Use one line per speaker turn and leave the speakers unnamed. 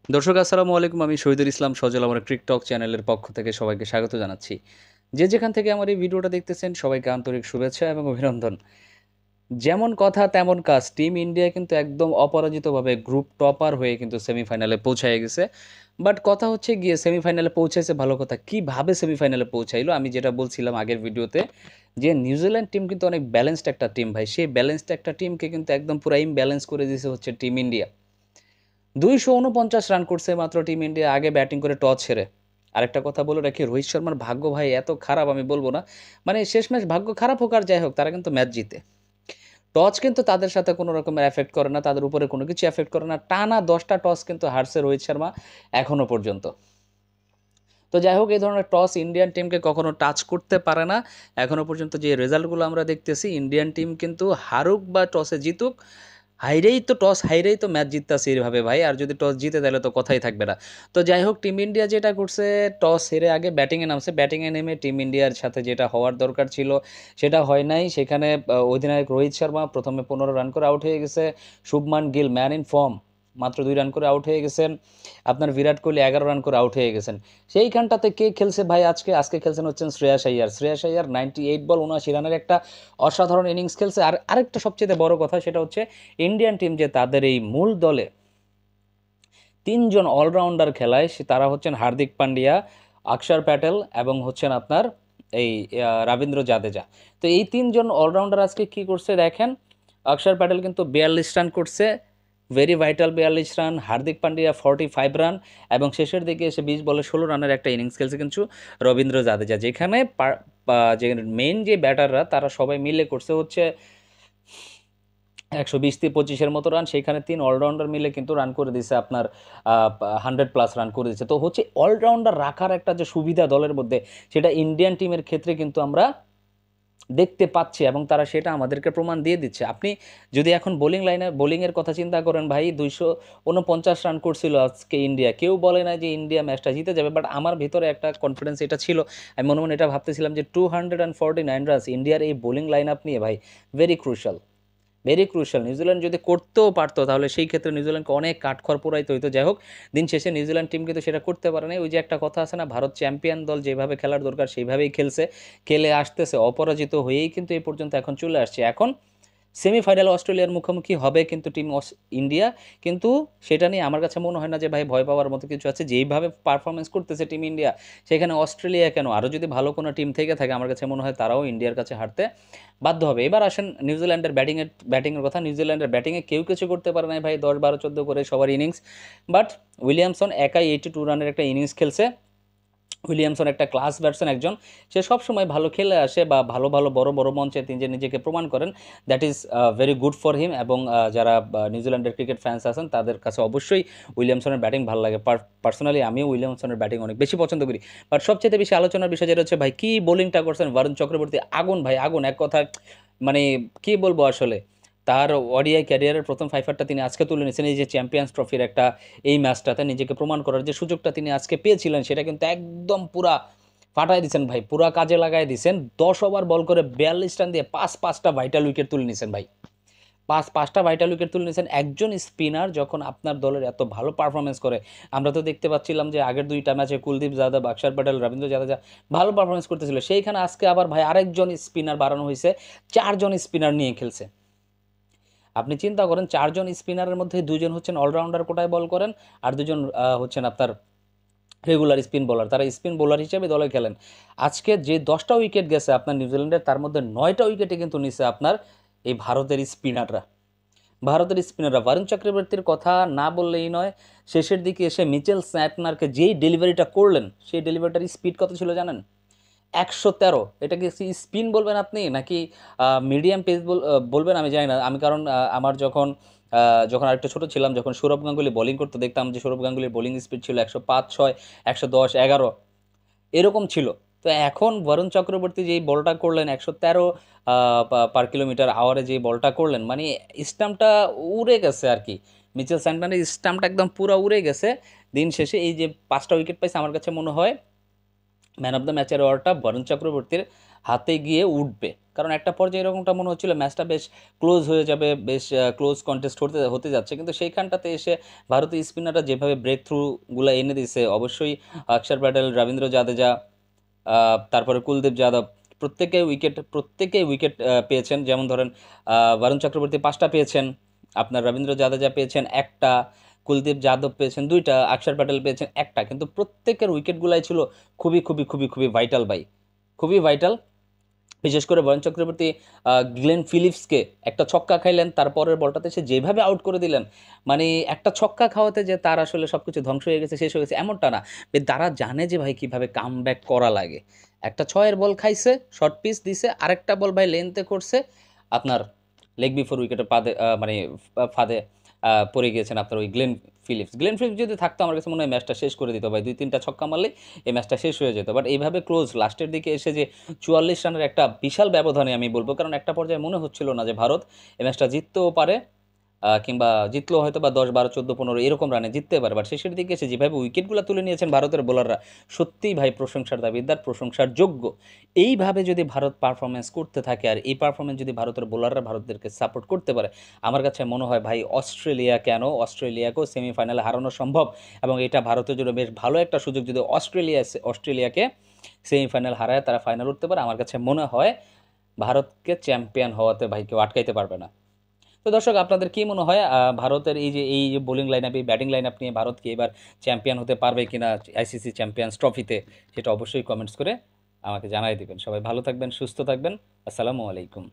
দর্শক আসসালামু আলাইকুম। আমি শহীদুল ইসলাম সজল আমার টিকটক চ্যানেলের পক্ষ থেকে সবাইকে স্বাগত জানাচ্ছি। যে যেখান থেকে আমার এই ভিডিওটা দেখতেছেন সবাইকে আন্তরিক শুভেচ্ছা এবং অভিনন্দন। যেমন কথা তেমন কাজ, টিম ইন্ডিয়া কিন্তু একদম অপরাজিতভাবে গ্রুপ টপার হয়ে কিন্তু সেমিফাইনালে পৌঁছায় গেছে। বাট কথা হচ্ছে গিয়ে সেমিফাইনালে পৌঁছেছে ভালো কথা, কিভাবে সেমিফাইনালে পৌঁছাইলো আমি যেটা বলছিলাম আগের ভিডিওতে, যে নিউজিল্যান্ড টিম কিন্তু অনেক ব্যালেন্সড একটা টিম ভাই। সেই ব্যালেন্সড একটা টিমকে কিন্তু একদম পুরো ইমব্যালেন্স করে দিয়েছে হচ্ছে টিম ইন্ডিয়া। 249 রান করছে মাত্র টিম ইন্ডিয়া আগে ব্যাটিং করে টস হেরে। আরেকটা কথা বলে রাখি, রোহিত শর্মার ভাগ্য ভাই এত খারাপ আমি বলবো না, মানে শেষ ম্যাচ ভাগ্য খারাপ হোক আর যাই হোক তারা কিন্তু ম্যাচ জিতে। টস কিন্তু তাদের সাথে কোনো রকমের এফেক্ট করে না, তাদের উপরে কোনো কিছু এফেক্ট করে না। টানা 10টা টস কিন্তু হারছে রোহিত শর্মা এখনো পর্যন্ত। তো যাই হোক, এই ধরনের টস ইন্ডিয়ান টিমকে কখনো টাচ করতে পারে না। এখনো পর্যন্ত যে রেজাল্টগুলো আমরা দেখতেছি, ইন্ডিয়ান টিম কিন্তু হারুক বা টসে জিতুক, টস হাইরেই তো ম্যাচ জিততেছে এইভাবে ভাই। আর যদি টস জিতে তাহলে তো কথাই থাকবে না। তো যাই হোক, টিম ইন্ডিয়া যেটা করছে, টস হেরে আগে ব্যাটিংয়ে নামছে। ব্যাটিংয়ে নেমে টিম ইন্ডিয়ার সাথে যেটা হওয়ার দরকার ছিল সেটা হয় নাই। সেখানে অধিনায়ক রোহিত শর্মা প্রথমে 15 রান করে আউট হয়ে গেছে। Shubman Gill man in form মাত্র 2 রান করে আউট হয়ে গেছেন। আপনার বিরাট কোহলি 11 রান করে আউট হয়ে গেছেন। সেইখানটাতে কে খেলছে ভাই? আজকে আজকে খেলছেন হচ্ছেন শ্রেয়াস আইয়ার। শ্রেয়াস আইয়ার 98 বল 79 রানের একটা অসাধারণ ইনিংস খেলছে। আর আরেকটা সবচেয়ে বড় কথা সেটা হচ্ছে ইন্ডিয়ান টিম যে তাদের এই মূল দলে 3জন অলরাউন্ডার খেলায়, তারা হচ্ছেন হার্দিক পান্ডিয়া, অক্ষর প্যাটেল এবং হচ্ছেন আপনার এই রবীন্দ্র জাদেজা। তো এই 3জন অলরাউন্ডার আজকে কি করছে দেখেন। অক্ষর প্যাটেল কিন্তু 42 রান করছে, very vital 42 run. Hardik Pandya 45 run, এবং শেষের দিকে এসে 20 বলে 16 রানের একটা ইনিংস খেলছে কিন্তু রবীন্দ্র জাদেজা। যেখানে যে মেইন যে ব্যাটাররা তারা সবাই মিলে করছে হচ্ছে 120-25-এর মতো রান। সেইখানে 3 অলরাউন্ডার মিলে কিন্তু রান করে দিছে আপনার 100+ রান করে দিচ্ছে। তো হচ্ছে অলরাউন্ডার রাখার একটা যে সুবিধা দলের মধ্যে, সেটা ইন্ডিয়ান টিমের ক্ষেত্রে কিন্তু আমরা দেখতে পাচ্ছি, এবং তারা সেটা আমাদেরকে প্রমাণ দিয়ে দিচ্ছে। আপনি যদি এখন বোলিংয়ের কথা চিন্তা করেন ভাই, 249 রান করছিল আজকে ইন্ডিয়া। কেউ বলে না যে ইন্ডিয়া ম্যাচটা জিতে যাবে, বাট আমার ভিতরে একটা কনফিডেন্স এটা ছিল। আমি মনে মনে এটা ভাবতেছিলাম যে 249 রানস ইন্ডিয়ার এই বোলিং লাইন আপ নিয়ে ভাই, very crucial, very crucial. New Zealand যদি করতেও পারতো তাহলে সেই ক্ষেত্রে নিউজিল্যান্ডকে অনেক কাঠখড় পোড়াইতে হইতো। যাই হোক, দিন শেষে নিউজিল্যান্ড টিম কিন্তু সেটা করতে পারে না। ওই যে একটা কথা আছে না, ভারত চ্যাম্পিয়ন দল, যেভাবে খেলার দরকার সেইভাবেই খেলছে, খেলে আসতেছে, অপরাজিত হয়েই কিন্তু এই পর্যন্ত এখন চলে আসছে। এখন সেমিফাইনাল অস্ট্রেলিয়ার মুখোমুখি হবে কিন্তু টিম ইন্ডিয়া। কিন্তু সেটা নিয়ে আমার কাছে মনে হয় না যে ভাই ভয় পাওয়ার মতো কিছু আছে। যেইভাবে পারফরমেন্স করতেছে টিম ইন্ডিয়া, সেখানে অস্ট্রেলিয়া কেন, আরও যদি ভালো কোনো টিম থেকে থাকে আমার কাছে মনে হয় তারাও ইন্ডিয়ার কাছে হারতে বাধ্য হবে। এবার আসেন নিউজিল্যান্ডের ব্যাটিংয়ের কথা। নিউজিল্যান্ডের ব্যাটিংয়ে কেউ কিছু করতে পারে না ভাই, 10 12 14 করে সবার ইনিংস। বাট উইলিয়ামসন একাই 82 রানের একটা ইনিংস খেলছে। উইলিয়ামসন একটা ক্লাস ব্যাটসম্যান একজন, সে সবসময় ভালো খেলে আসে বা ভালো ভালো বড় বড় মঞ্চে তিনি যে নিজেকে প্রমাণ করেন, that is very good for him. এবং যারা নিউজিল্যান্ডের ক্রিকেট ফ্যান্স আছেন তাদের কাছে অবশ্যই উইলিয়ামসনের ব্যাটিং ভালো লাগে। পার্সোনালি আমিও উইলিয়ামসনের ব্যাটিং অনেক বেশি পছন্দ করি। বাট সবচেয়ে বেশি আলোচনার বিষয় যেটা হচ্ছে ভাই, কি বোলিংটা করছেন বরুণ চক্রবর্তী। আগুন ভাই আগুন, এক কথায় মানে কি বলবো আসলে। তার ওডিআই ক্যারিয়ারের প্রথম ফাইফারটা তিনি আজকে তুলে নিয়েছেন। এই যে চ্যাম্পিয়ন্স ট্রফির একটা এই ম্যাচটাতে নিজেকে প্রমাণ করার যে সুযোগটা তিনি আজকে পেয়েছিলেন, সেটা কিন্তু একদম পুরা ফাটাই দিচ্ছেন ভাই, পুরা কাজে লাগাই দিচ্ছেন। 10 ওভার বল করে 42 রান দিয়ে পাঁচটা ভাইটাল উইকেট তুলে নিয়েছেন ভাই। পাঁচটা ভাইটাল উইকেট তুলে নিয়েছেন। একজন স্পিনার যখন আপনার দলের এত ভালো পারফরমেন্স করে, আমরা তো দেখতে পাচ্ছিলাম যে আগের 2টা ম্যাচে কুলদীপ যাদব, অক্ষর প্যাটেল, রবীন্দ্র জাদেজা ভালো পারফরমেন্স করতেছিল। সেইখানে আজকে আবার ভাই আরেকজন স্পিনার বাড়ানো হয়েছে, 4জন স্পিনার নিয়ে খেলছে। আপনি চিন্তা করেন, 4জন স্পিনারের মধ্যে 2জন হচ্ছেন অলরাউন্ডার কোটায় বল করেন, আর 2জন হচ্ছেন আপনার রেগুলার স্পিন বোলার। তারা স্পিন বোলার হিসেবে দলে খেলেন। আজকে যে 10টা উইকেট গেছে আপনার নিউজিল্যান্ডের, তার মধ্যে 9টা উইকেটে কিন্তু নিছে আপনার এই ভারতের স্পিনাররা। বরুণ চক্রবর্তীর কথা না বললেই নয়। শেষের দিকে এসে মিচেল স্যান্টনারকে যেই ডেলিভারিটা করলেন, সেই ডেলিভারিটার স্পিড কত ছিল জানেন? 113। এটা কি স্পিন বলবেন আপনি, নাকি মিডিয়াম পেস বলবেন আমি জানি না। আমি কারণ আমার যখন আরেকটু ছোট ছিলাম, যখন সৌরভ গাঙ্গুলি বোলিং করতে দেখতাম যে সৌরভ গাঙ্গুলির বোলিং স্পিড ছিল 105-6, 110-11 এরকম ছিল। তো এখন বরুণ চক্রবর্তী যেই বলটা করলেন 113 পার কিলোমিটার আওয়ারে, যে বলটা করলেন, মানে স্টাম্পটা উড়ে গেছে আর কি। মিচেল স্যান্টনারের স্টাম্পটা একদম পুরো উড়ে গেছে। দিন শেষে এই যে 5টা উইকেট পাইছে, আমার কাছে মনে হয় ম্যান অফ দ্য ম্যাচের অ্যাওয়ার্ডটা বরুণ চক্রবর্তীর হাতে গিয়ে উঠবে, কারণ একটা পর্যায়ে এরকমটা মনে হচ্ছিল ম্যাচটা বেশ ক্লোজ হয়ে যাবে, বেশ ক্লোজ কন্টেস্ট হতে হতে যাচ্ছে, কিন্তু সেইখানটাতে এসে ভারতীয় স্পিনাররা যেভাবে ব্রেক থ্রুগুলো এনে দিছে, অবশ্যই অক্ষর প্যাটেল, রবীন্দ্র জাদেজা, তারপরে কুলদীপ যাদব, প্রত্যেকেই উইকেট পেয়েছেন। যেমন ধরেন বরুণ চক্রবর্তী 5টা পেয়েছেন, আপনার রবীন্দ্র জাদেজা পেয়েছেন 1টা, কুলদীপ যাদব পেয়েছেন 2টা, অক্ষর প্যাটেল পেয়েছেন 1টা, কিন্তু প্রত্যেকের উইকেটগুলাই ছিল খুবই খুবই খুবই খুবই ভাইটাল ভাই, খুবই ভাইটাল। বিশেষ করে বরুণ চক্রবর্তী গ্লেন ফিলিপসকে একটা ছক্কা খাইলেন, তারপরের বলটাতে সে যেভাবে আউট করে দিলেন, মানে একটা ছক্কা খাওয়াতে যে তার আসলে সব কিছু ধ্বংস হয়ে গেছে, শেষ হয়ে গেছে, এমনটা না। তারা জানে যে ভাই কিভাবে কাম ব্যাক করা লাগে। একটা 6-এর বল খাইছে, শর্ট পিচ দিছে, আরেকটা বল ভাই লেন্থে করছে, আপনার লেগ বিফোর উইকেটের পাদে মানে ফাঁদে পড়ে গিয়েছেন আপনার ওই গ্লেন ফিলিপস যদি থাকতো আমার কাছে মনে হয় ম্যাচটা শেষ করে দিত ভাই, 2-3টা ছক্কা মারলে এই ম্যাচটা শেষ হয়ে যেত। বাট এইভাবে ক্লোজ লাস্টের দিকে এসে যে 44 রানের একটা বিশাল ব্যবধানে আমি বলবো, কারণ একটা পর্যায়ে মনে হচ্ছিল না যে ভারত এই ম্যাচটা জিততেও পারে, কিংবা জিতলেও হয়তো বা 10, 12, 14, 15 এরকম রানে জিততে পারে। বাট শেষের দিকে এসে যেভাবে উইকেটগুলো তুলে নিয়েছেন ভারতের বোলাররা, সত্যিই ভাই প্রশংসার দাবিদার, প্রশংসার যোগ্য। এইভাবে যদি ভারত পারফরমেন্স করতে থাকে, আর এই পারফরমেন্স যদি ভারতের বোলাররা ভারতদেরকে সাপোর্ট করতে পারে, আমার কাছে মনে হয় ভাই অস্ট্রেলিয়াকেও সেমিফাইনালে হারানো সম্ভব। এবং এটা ভারতের জন্য বেশ ভালো একটা সুযোগ, যদি অস্ট্রেলিয়াকে সেমিফাইনাল হারায় তারা ফাইনাল উঠতে পারে, আমার কাছে মনে হয় ভারতকে চ্যাম্পিয়ন হওয়াতে ভাই কেউ আটকাইতে পারবে না। তো দর্শক, আপনাদের কি মনে হয় ভারতের এই যে বোলিং লাইন আপ, এই ব্যাটিং লাইন আপ নিয়ে ভারত কি এবার চ্যাম্পিয়ন হতে পারবে কিনা আইসিসি চ্যাম্পিয়ন্স ট্রফিতে, সেটা অবশ্যই কমেন্টস করে আমাকে জানাই দিবেন। সবাই ভালো থাকবেন, সুস্থ থাকবেন। আসসালামু আলাইকুম।